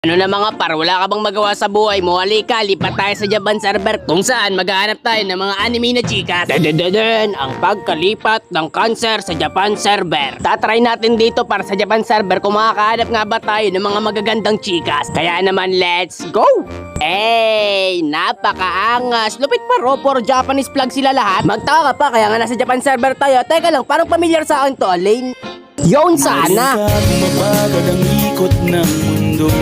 Ano na mga par, wala ka bang magawa sa buhay mo? Halika, lipat tayo sa Japan server kung saan maghahanap tayo ng mga anime na chikas. Dadadadun, ang pagkalipat ng cancer sa Japan server. Tatry natin dito para sa Japan server kung makakahanap nga ba tayo ng mga magagandang chikas. Kaya naman, let's go! Hey, napakaangas. Lupit pa ro, for Japanese flag sila lahat. Magtaka ka pa, kaya nga nasa Japan server tayo. Teka lang, parang familiar sa akin to, Lane. Yun sana. Mapagod ang ikot ng mundo.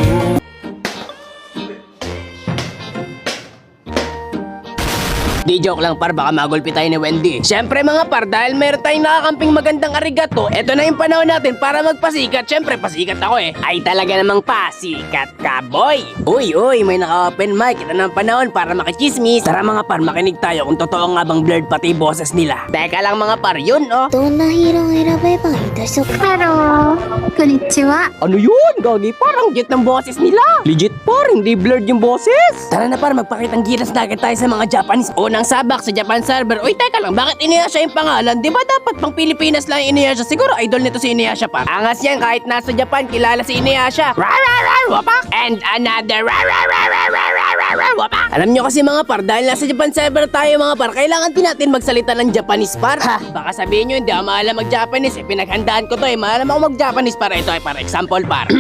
Di joke lang par, baka magulpi tayo ni Wendy. Siyempre mga par, dahil meron tayong nakakamping magandang arigato, eto na yung panahon natin para magpasikat. Siyempre pasikat ako eh. Ay talaga namang pasikat ka, boy. Uy, may naka-open mic. Ito na ang panahon para makichismis. Tara mga par, makinig tayo kung totoo nga bang blurred pati boses nila. Teka lang mga par, yun oh. どんなヒーローを選べばいいでしょうか。ハロー、こんにちは。 Ano yun, Gagi? Parang cute ng boses nila. Legit par, hindi blurred yung boses. Tara na par, magpakitang gilas na agad tayo sa mga Japanese. Unang sabak sa Japan server. Uy, teka lang, bakit Inuyasha yung pangalan? Di ba dapat pang Pilipinas lang yung Inuyasha? Siguro idol nito si Inuyasha pa. Angas yan, kahit nasa Japan, kilala si Inuyasha. Wapak! And another wapak! Alam nyo kasi mga par, dahil nasa Japan server tayo mga par, kailangan din natin magsalita ng Japanese par. Ha, baka sabihin nyo, hindi ako maalam mag-Japanese. Pinaghandaan ko to maalam ako mag-Japanese para ito para example par.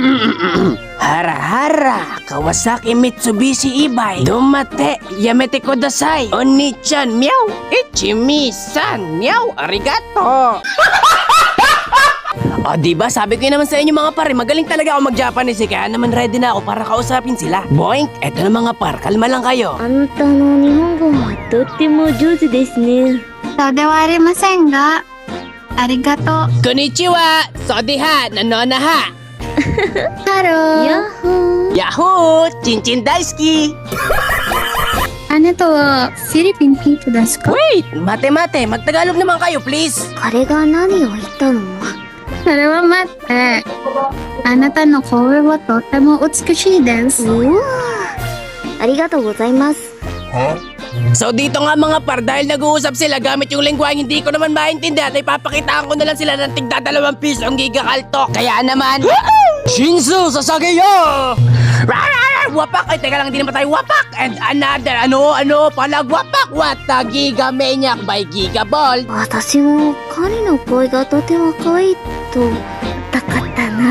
Hara, Kawasaki Mitsubishi E-Bike, Dumate, Yamete Kudasai, Oni-chan, meow, Ichimi-san, meow, arigato. O diba, sabi ko naman sa inyo mga pare, magaling talaga ako mag-Japanese kaya naman ready na ako para kausapin sila. Boink, eto na mga par, kalma lang kayo. あなたの日本語はとっても上手ですね。そうではありませんが、ありがとう。 Konnichiwa, sodiha, nanonaha. ハロー。ヤッホー。 Yahoo, chinchin daisuki. あなたはフィリピン人ですか？ Wait, mate, magtagalog naman kayo please. 彼が何を言ったの？それは待って。あなたの声はとても美しいです。うわありがとうございます。 So dito nga mga par, dahil nag-uusap sila gamit yung lingwa hindi ko naman maintindihan, ay papakitaan ko na lang sila ng tigda 2 piso ang gigakaltok. Kaya naman, Shinsu Sasageyo! Wapak! Ay teka lang, hindi naman tayo wapak! And another, palag wapak! What the Giga Maniac by Giga Ball! 私も彼の声がとても可愛いと言ったかったな。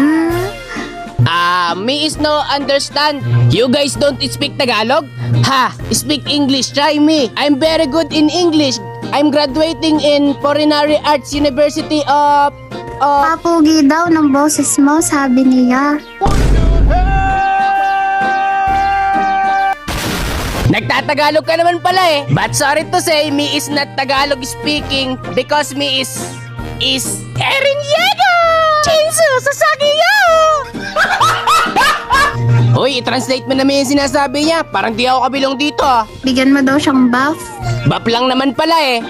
Me is no understand. You guys don't speak Tagalog? Ha! Speak English, try me. I'm very good in English. I'm graduating in Culinary Arts University of... Papugi daw ng boses mo, sabi niya. Nagtatagalog ka naman pala eh. But sorry to say, me is not Tagalog speaking because me is Eren Yeager! Shinsu Sasageyo! Hoy, i-translate mo naman yung sinasabi niya. Parang di ako kabilong dito ah. Bigyan mo daw siyang buff. Bap lang naman pala eh.